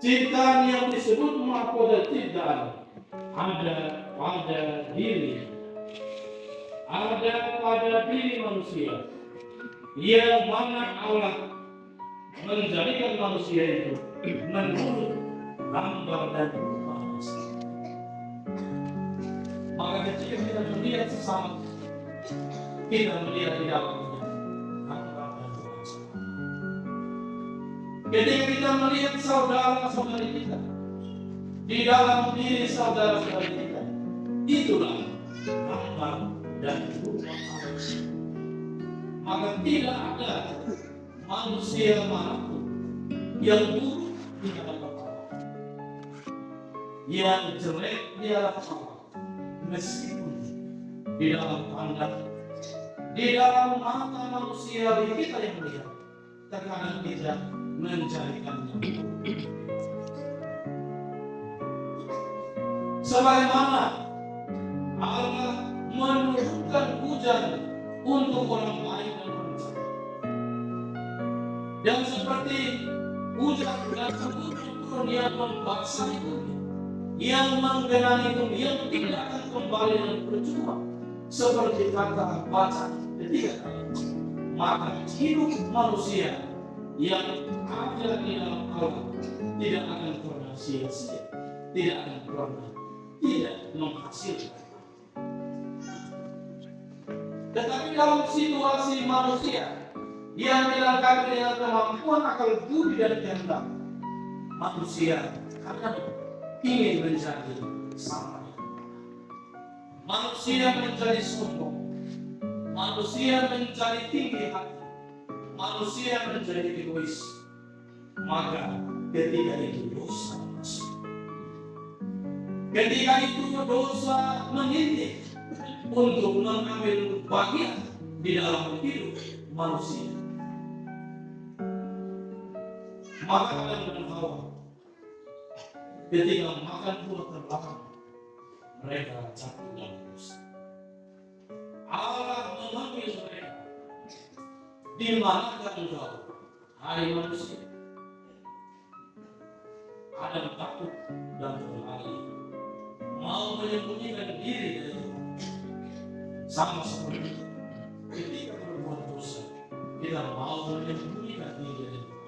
Cintaan yang disebut mahkota cintaan ada pada diri, ada pada diri manusia, yang mana Allah menjadikan manusia itu menurut gambar dan rupa manusia. Maka ketika kita melihat sesama, kita melihat di dalamnya gambar dan rupa manusia. Ketika kita melihat saudara-saudari kita, di dalam diri saudara-saudari kita, itulah gambar dan rupa manusia. Maka tidak ada manusia manapun yang buruk di hadapan Allah, yang jelek di hadapan Allah, meskipun di dalam pandang, di dalam mata manusia kita yang melihat, terkadang tidak menjadikannya buruk. Sebagaimana Allah menurunkan hujan untuk orang baik dan orang jahat, dan seperti hujan dan turun yang membasahi bumi, yang menggenangi bumi, yang tidak akan kembali dan percuma, seperti kata baca ketiga kali, maka hidup manusia yang ada di dalam Allah tidak akan pernah sia-sia, tidak akan pernah tidak menghasilkan. Tetapi dalam situasi manusia yang dilengkapi dengan kemampuan akal budi dan kehendak, manusia kadang ingin menjadi sama. Manusia menjadi sombong, manusia menjadi tinggi hati, manusia menjadi egois. Maka ketika itu dosa masuk. Ketika itu dosa mengintip untuk mengambil bagian di dalam hidup manusia. Maka Adam dan Hawa ketika makan buah terlarang, mereka jatuh dalam dosa. Allah memanggil mereka, di manakah engkau, hai manusia? Adam takut dan berlari, mau menyembunyikan diri dari Tuhan. Sama seperti ketika berbuat dosa, kita mau menyembunyikan diri dari Tuhan.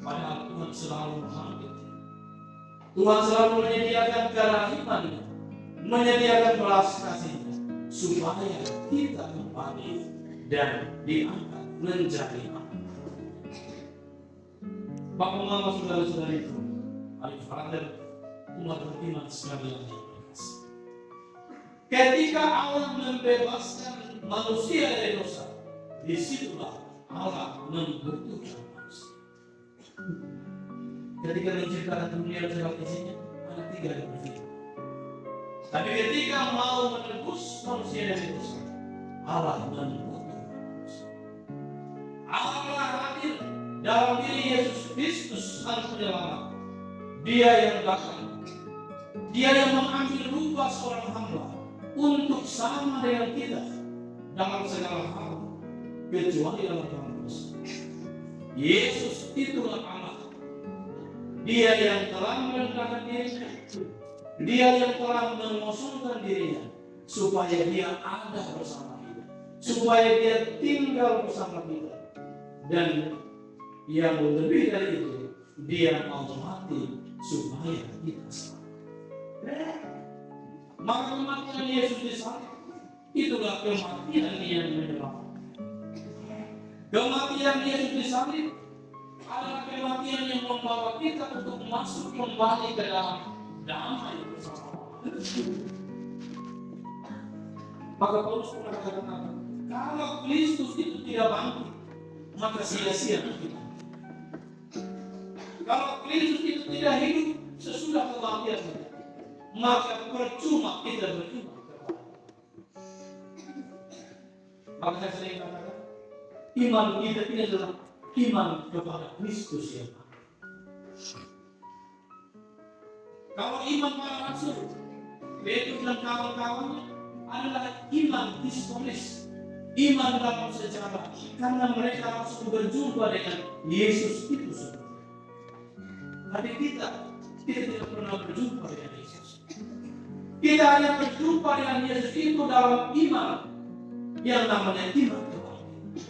Padahal Tuhan selalu memanggil. Tuhan selalu menyediakan kerahimannya, menyediakan belas kasihnya, supaya kita kembali dan diangkat menjadi anak. Bapak Mama saudara-saudariku, adik frater, umat beriman sekalian yang berkasih. Ketika Allah membebaskan manusia dari dosa, disitulah Allah membutuhkan manusia. Ketika menciptakan dunia segala isinya, ada tiga yang berbeda. Tapi ketika mau menebus manusia dari dosa, Allah membutuhkan manusia. Allah hadir dalam diri Yesus Kristus Sang Penyelamat. Dia yang datang, Dia yang mengambil rupa seorang hamba untuk sama dengan kita dalam segala hal, kecuali dalam dosa. Yesus itulah Allah. Dia yang telah merendahkan dirinya, Dia yang telah mengosongkan dirinya, supaya Dia ada bersama kita, supaya Dia tinggal bersama kita. Dan yang lebih dari itu, Dia mau mati supaya kita selamat. Maka kematian Yesus di salib itulah kematian yang menyelamatkan. Kematian Yesus di salib adalah kematian yang membawa kita untuk masuk kembali ke dalam damai bersama Allah. Maka Paulus mengatakan, kalau Kristus itu tidak bangkit, maka sia-sia kita. Kalau Kristus itu tidak hidup sesudah kematian kita, maka percuma kita beriman kepada. Maka saya sering katakan, iman kita ini adalah iman kepada Kristus yang ada. Kalau iman para rasul, Petrus dan kawan-kawannya adalah iman historis, iman dalam sejarah, karena mereka langsung berjumpa dengan Yesus itu sendiri. Tapi kita tidak pernah berjumpa dengan Yesus. Kita hanya berjumpa dengan Yesus itu dalam iman yang namanya iman kebangkitan.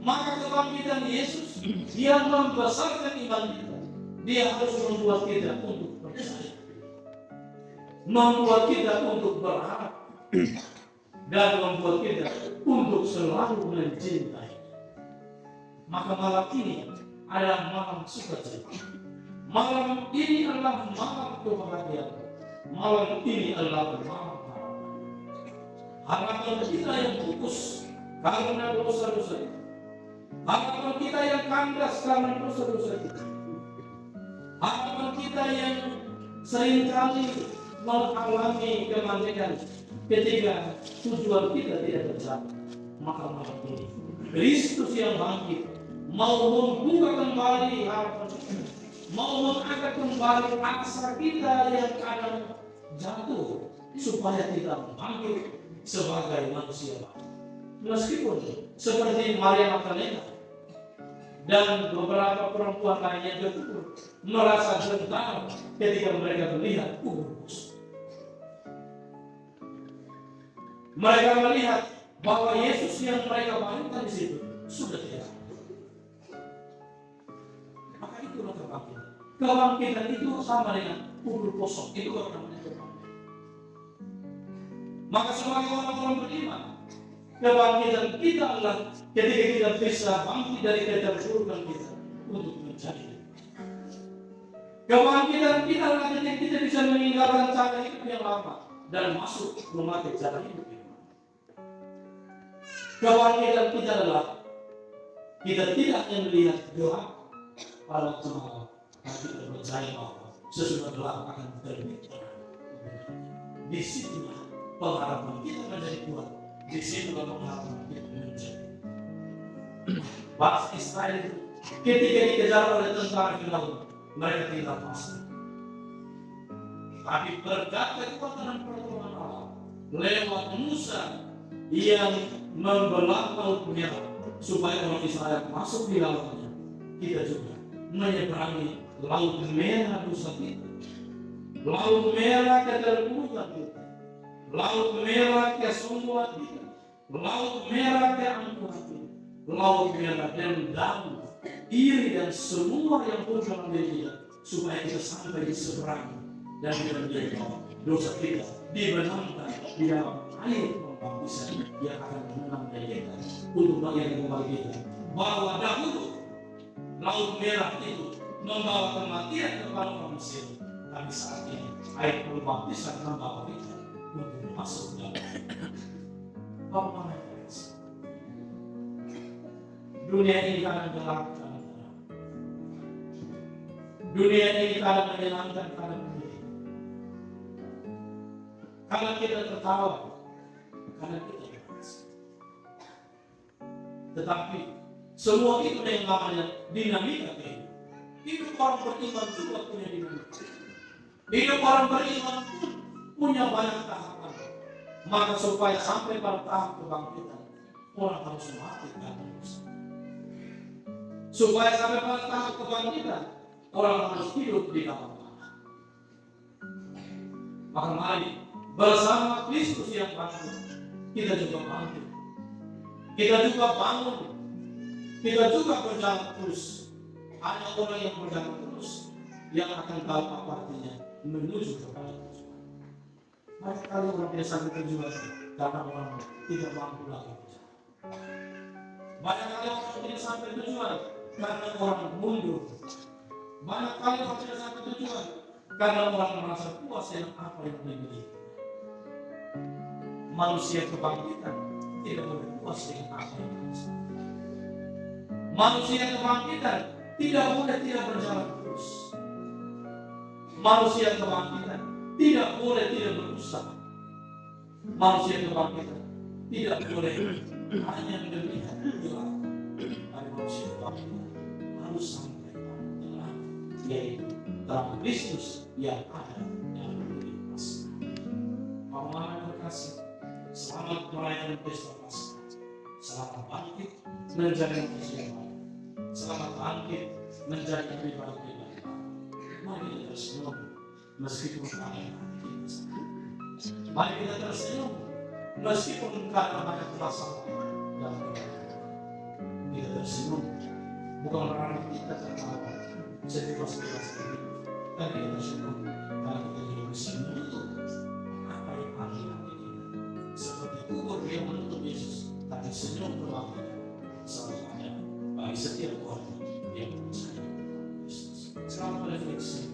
Maka kebangkitan Yesus yang membesarkan iman kita. Dia harus membuat kita untuk percaya, membuat kita untuk berharap, dan membuat kita untuk selalu mencintai. Maka malam ini adalah malam sukacita. Malam ini adalah malam kebahagiaan. Malam ini adalah malam harapan kita yang putus karena dosa-dosa kita. Harapan kita yang kandas karena dosa-dosa kita. Harapan kita yang seringkali menghalangi kemandikan ketika tujuan kita tidak tercapai. Maka malam ini Kristus yang bangkit mau membuka kembali harapan kita, mau mengangkat kembali asa kita yang kadang jatuh, supaya kita bangkit sebagai manusia baru. Meskipun seperti Maria Magdalena dan beberapa perempuan lainnya betul merasa gentar ketika mereka melihat kubur kosong. Mereka melihat bahwa Yesus yang mereka bayangkan di situ sudah tidak ada. Maka itulah kebangkitan. Kebangkitan itu sama dengan kubur kosong. Itu namanya kebangkitan. Maka sebagai orang-orang beriman, kebangkitan kita adalah ketika kita bisa bangkit dari keterpurukan kita untuk mencari. Kebangkitan kita adalah ketika kita bisa meninggalkan cara hidup yang lama dan masuk memakai cara hidup yang lama. Kebangkitan kita adalah kita tidak hanya melihat gelap pada malam, tapi kita percaya bahwa sesudah gelap akan terbit terang. Di situlah pengharapan kita menjadi kuat. Di situlah pengharapan kita menjadi. Bangsa Israel itu ketika dikejar oleh tentara Firaun, mereka tidak pasrah. Tapi berkat kekuatan dan pertolongan Allah lewat Musa yang membelah laut merah supaya orang Israel masuk di lautnya, kita juga menyeberangi laut merah dosa kita, laut merah keterpurukan kita, laut merah kesombongan kita, laut merah keangkuhan kita, laut merah dendam, iri dan semua yang berjalan dari dia, supaya kita sampai di seberang dan menjadi dosa kita dibenamkan di dalam air baptisan yang akan menenangkan kita untuk bagian kembali kita. Bahwa dahulu laut merah itu membawa kematian kepada orang Mesir, tapi saat ini air baptisan membawa kita untuk masuk dalam apa dunia ini kadang gelap, kadang terang. Dunia ini kadang menyenangkan, kadang menyedihkan. Kadang kita tertawa, kadang kita menangis. Tetapi semua itu yang namanya dinamika kehidupan. Hidup orang beriman juga punya dinamika. Hidup orang beriman pun punya banyak tahapan. Maka supaya sampai pada tahap kebangkitan, orang harus mati karena dosa. Supaya sampai pada tahap kebangkitan, orang harus hidup di dalam Allah. Maka mari bersama Kristus yang bangkit, kita juga bangkit. Kita juga bangun. Kita juga berjalan terus. Hanya orang yang berjalan terus yang akan tahu apa artinya menuju kepada tujuan. Banyak kali orang tidak sampai tujuan karena orang tidak mampu lagi berjalan. Banyak kali orang tidak sampai tujuan karena orang mundur. Banyak kali orang tidak sampai tujuan karena orang merasa puas dengan apa yang dimiliki. Manusia kebangkitan tidak boleh puas dengan apa yang dimiliki. Manusia kebangkitan tidak boleh tidak berjalan terus. Manusia kebangkitan tidak boleh tidak berusaha. Manusia kebangkitan tidak boleh hanya melihat gelap. Tapi manusia kebangkitan harus sampai pada terang, yaitu terang Kristus yang ada dalam diri Paskah. Pamanah terkasih, selamat merayakan pesta Paskah. Selamat bangkit menjadi manusia baru. Selamat bangkit menjadi pribadi. mari kita tersenyum meskipun keadaan kita sakit. Mari kita tersenyum meskipun karena banyak masalah dalam kehidupan. Kita tersenyum bukan karena kita tertawa sebebas-bebas ini, tapi kita tersenyum karena kita juga bisa menutup apa yang ada di hati kita. Seperti kubur yang menutup Yesus, tapi senyum Tuhan selalu ada bagi setiap orang yang percaya Yesus. Selamat refleksi.